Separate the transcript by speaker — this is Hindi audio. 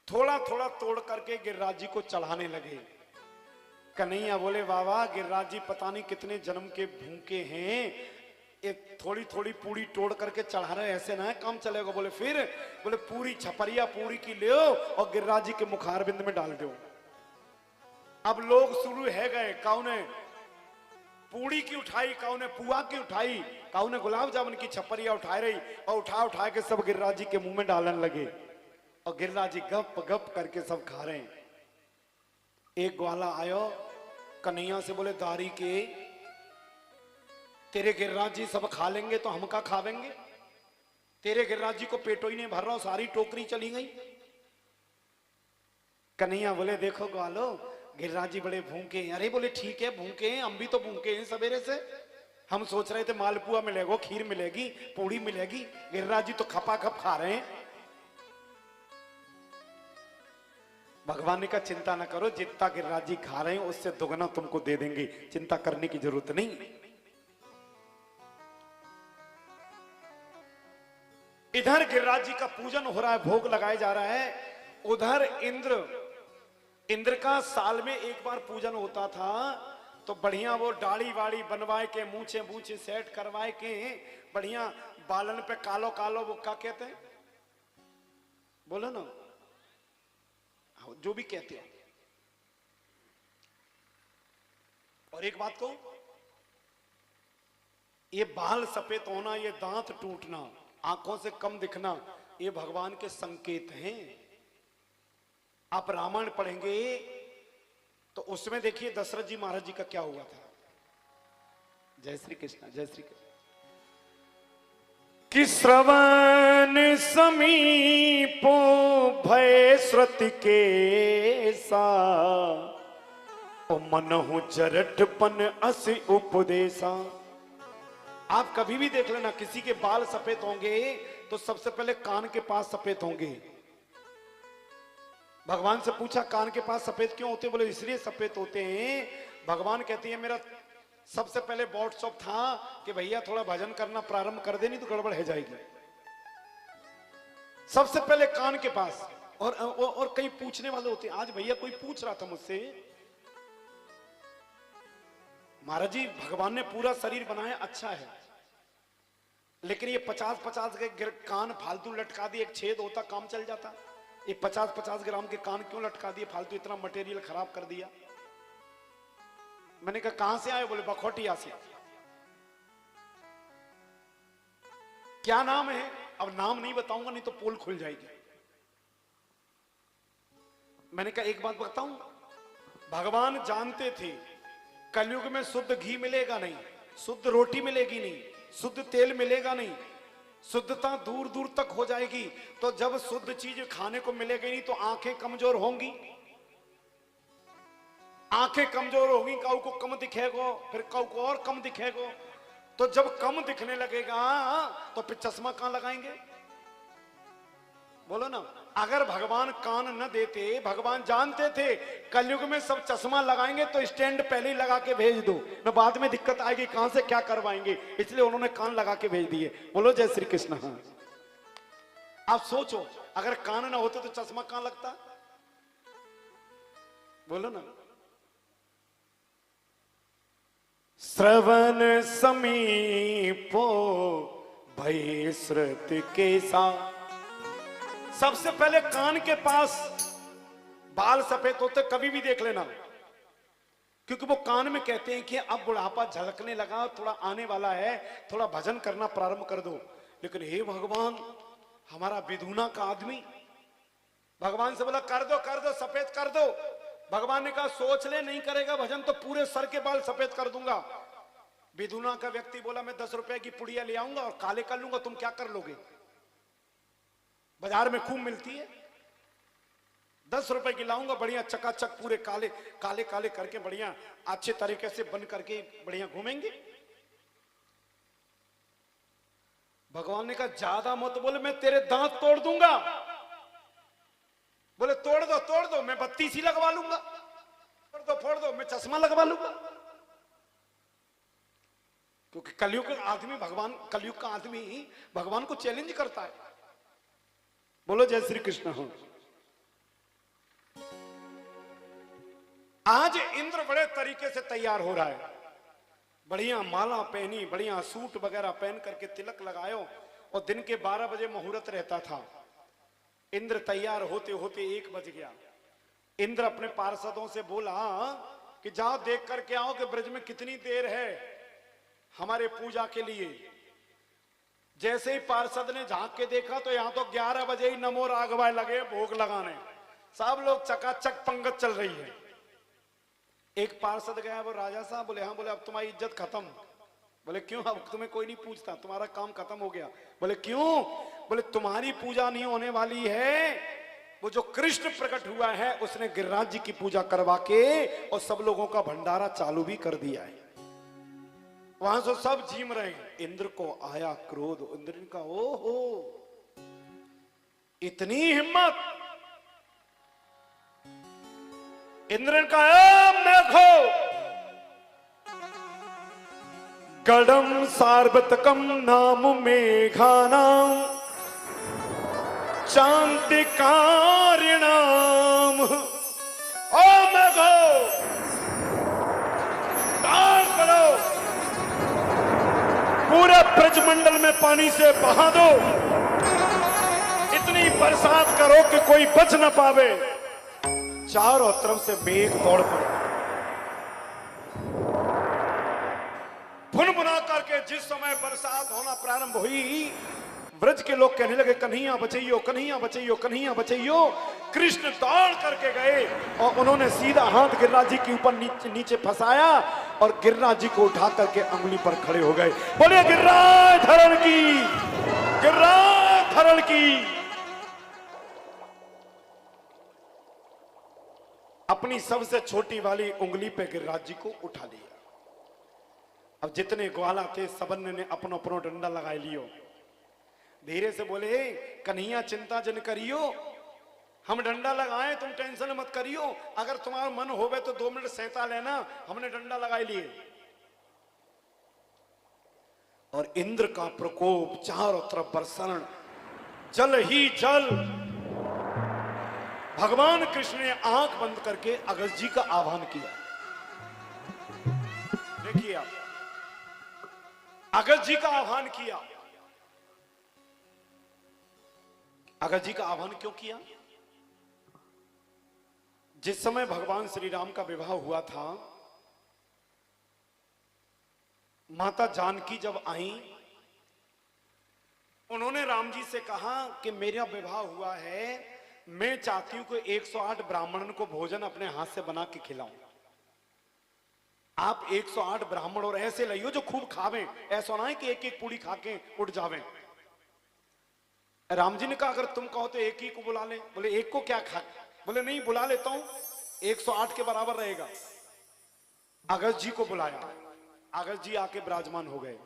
Speaker 1: थोड़ा थोड़ा तोड़ करके गिरिराज जी को चढ़ाने लगे। कन्हैया बोले बाबा गिरिराज जी पता नहीं कितने जन्म के भूखे हैं, एक थोड़ी थोड़ी पूरी तोड़ करके चढ़ा रहे, ऐसे ना है काम चलेगा। बोले फिर? बोले पूरी छपरिया पूरी की ले और गिरिराज जी के मुखारबिंद में डाल दो। अब लोग शुरू है गए, कौने पूड़ी की उठाई, कौने पुआ की उठाई, कौने गुलाब जामुन की छपरिया उठा रही, और उठा उठा के सब गिरिराज जी के मुंह में डालने लगे। और गिरिराज जी गप गप करके सब खा रहे हैं। एक ग्वाला आयो कन्हैया से, बोले दारी के तेरे गिरिराज जी सब खा लेंगे तो हम का खावेंगे? तेरे गिरिराज जी को पेटो ही नहीं भर रहा, सारी टोकरी चली गई। कन्हैया बोले देखो ग्वालो गिरिराज जी बड़े भूखे हैं। अरे बोले ठीक है भूखे हैं, हम भी तो भूखे हैं सवेरे से। हम सोच रहे थे मालपुआ मिलेगा, खीर मिलेगी, पूड़ी मिलेगी, गिरिराज जी तो खपा खप खा रहे हैं। भगवान ने कहा चिंता ना करो, जितना गिरिराज जी खा रहे हैं उससे दोगुना तुमको दे देंगे, चिंता करने की जरूरत नहीं। इधर गिरिराज जी का पूजन हो रहा है, भोग लगाया जा रहा है। उधर इंद्र का साल में एक बार पूजन होता था, तो बढ़िया वो दाढ़ी वाड़ी बनवाए के, मूछे बूछे सेट करवाए के, बढ़िया बालन पे कालो कालो वो क्या कहते हैं बोलो ना, जो भी कहते हैं। और एक बात को, ये बाल सफेद होना, ये दांत टूटना, आंखों से कम दिखना, ये भगवान के संकेत हैं। आप रामायण पढ़ेंगे तो उसमें देखिए दशरथ जी महाराज जी का क्या हुआ था। जय श्री कृष्ण, जय श्री कृष्ण। कि श्रवण समीपो भय श्रुति के सा, ओ मनहु जरठपन असि उपदेशा। आप कभी भी देख लेना, किसी के बाल सफेद होंगे तो सबसे पहले कान के पास सफेद होंगे। भगवान से पूछा कान के पास सफेद क्यों होते? बोले इसलिए सफेद होते हैं, भगवान कहते हैं मेरा सबसे पहले व्हाट्सएप था कि भैया थोड़ा भजन करना प्रारंभ कर दे, नहीं तो गड़बड़ है जाएगी। सबसे पहले कान के पास। और कई पूछने वाले होते हैं। आज भैया कोई पूछ रहा था मुझसे, महाराज जी भगवान ने पूरा शरीर बनाया अच्छा है, लेकिन ये 50-50 के कान फालतू लटका दिए, एक छेद होता काम चल जाता, ये 50-50 ग्राम के कान क्यों लटका दिए फालतू, इतना मटेरियल खराब कर दिया। मैंने कहा कहां से आए? बोले बखौटिया से। क्या नाम है? अब नाम नहीं बताऊंगा, नहीं तो पोल खुल जाएगी। मैंने कहा एक बात बताऊं, भगवान जानते थे कलयुग में शुद्ध घी मिलेगा नहीं, शुद्ध रोटी मिलेगी नहीं, शुद्ध तेल मिलेगा नहीं, शुद्धता दूर दूर तक हो जाएगी। तो जब शुद्ध चीज खाने को मिलेगी नहीं तो आंखें कमजोर होंगी, आंखें कमजोर होगी, काऊ को कम दिखेगा, फिर काऊ को और कम दिखेगा। तो जब कम दिखने लगेगा तो फिर चश्मा कहां लगाएंगे? बोलो ना। अगर भगवान कान न देते, भगवान जानते थे कलयुग में सब चश्मा लगाएंगे, तो स्टैंड पहले ही लगा के भेज दो, न बाद में दिक्कत आएगी कहां से क्या करवाएंगे, इसलिए उन्होंने कान लगा के भेज दिए। बोलो जय श्री कृष्ण। हाँ आप सोचो, अगर कान ना होते तो चश्मा कहां लगता? बोलो ना। श्रवण समीपो भय श्रुति के सा। सबसे पहले कान के पास बाल सफेद होते, कभी भी देख लेना, क्योंकि वो कान में कहते हैं कि अब बुढ़ापा झलकने लगा, थोड़ा आने वाला है, थोड़ा भजन करना प्रारंभ कर दो। लेकिन हे भगवान, हमारा विधुना का आदमी भगवान से बोला कर दो सफेद कर दो। भगवान ने कहा सोच ले, नहीं करेगा भजन तो पूरे सर के बाल सफेद कर दूंगा। विधुना का व्यक्ति बोला मैं 10 रुपए की पुड़िया ले आऊंगा और काले कर लूंगा, तुम क्या कर लोगे? बाजार में खूब मिलती है, 10 रुपए की लाऊंगा, बढ़िया चकाचक पूरे काले काले काले करके बढ़िया अच्छे तरीके से बन करके बढ़िया घूमेंगे। भगवान ने कहा ज्यादा मत बोले, मैं तेरे दांत तोड़ दूंगा। बोले तोड़ दो, मैं बत्ती सी लगवा लूंगा, फोड़ दो, मैं चश्मा लगवा लूंगा। क्योंकि कलयुग का आदमी भगवान को चैलेंज करता है। बोलो जय श्री कृष्ण। हो आज इंद्र बड़े तरीके से तैयार हो रहा है, बढ़िया माला पहनी, बढ़िया सूट वगैरह पहन करके तिलक लगायो, और दिन के 12 बजे मुहूर्त रहता था। इंद्र तैयार होते होते 1 बज गया। इंद्र अपने पार्षदों से बोला कि जाओ देख करके आओ कि ब्रज में कितनी देर है हमारे पूजा के लिए। जैसे ही पार्षद ने झांक के देखा तो यहां तो 11 बजे ही नमो राघवाय लगे भोग लगाने, सब लोग चकाचक पंगत चल रही है। एक पार्षद गया, वो राजा साहब बोले हाँ। बोले अब तुम्हारी इज्जत खत्म। बोले क्यों? अब तुम्हें कोई नहीं पूछता, तुम्हारा काम खत्म हो गया। बोले क्यों? बोले तुम्हारी पूजा नहीं होने वाली है, वो जो कृष्ण प्रकट हुआ है उसने गिरिराज जी की पूजा करवा के और सब लोगों का भंडारा चालू भी कर दिया है। वहां से सब झीम रहे हैं। इंद्र को आया क्रोध। इंद्र ने कहा ओहो इतनी हिम्मत। इंद्र ने कहा मेघो गडम सार्वतकम नाम मेघानाम शांति कारिणाम। ओ मेघो दान करो, पूरे ब्रजमंडल में पानी से बहा दो, इतनी बरसात करो कि कोई बच न पावे। चारों तरफ से मेघ दौड़ पड़े। भुनभुना करके जिस समय बरसात होना प्रारंभ हुई, ब्रज के लोग कहने लगे कन्हैया बचैयो, कन्हैया बचैयो, कन्हैया बचैयो। कृष्ण दौड़ करके गए और उन्होंने सीधा हाथ गिरिराज जी के ऊपर नीचे फंसाया और गिरिराज जी को उठा करके अंगुली पर खड़े हो गए। बोले गिरिराज धरण की, गिरिराज धरण की। अपनी सबसे छोटी वाली उंगली पे गिरिराज जी को उठा लिया। अब जितने ग्वाला थे सबन ने अपनो अपनो डंडा लगा लियो। धीरे से बोले कन्हैया चिंता जन करियो, हम डंडा लगाए, तुम टेंशन मत करियो। अगर तुम्हारा मन होवे तो 2 मिनट सहता लेना, हमने डंडा लगाई लिए। और इंद्र का प्रकोप चारों तरफ बरसन, जल ही जल। भगवान कृष्ण ने आंख बंद करके अगस्त जी का आह्वान किया। देखिए आप, अगस्त जी का आह्वान किया। अगस्त जी का आह्वान क्यों किया? जिस समय भगवान श्री राम का विवाह हुआ था, माता जानकी जब आई, उन्होंने राम जी से कहा कि मेरा विवाह हुआ है, मैं चाहती हूं कि 108 ब्राह्मणों को भोजन अपने हाथ से बना के खिलाऊं। आप 108 ब्राह्मण और ऐसे लाइयो जो खूब खावें, ऐसा ना है कि एक एक पूड़ी खा के उठ जावें। राम जी ने कहा अगर तुम कहो तो एक ही को बुला ले। बोले एक को क्या खा? बोले नहीं बुला लेता हूं, 108 के बराबर रहेगा। अगस्त जी को बुलाया। अगस्त जी आके विराजमान हो गए।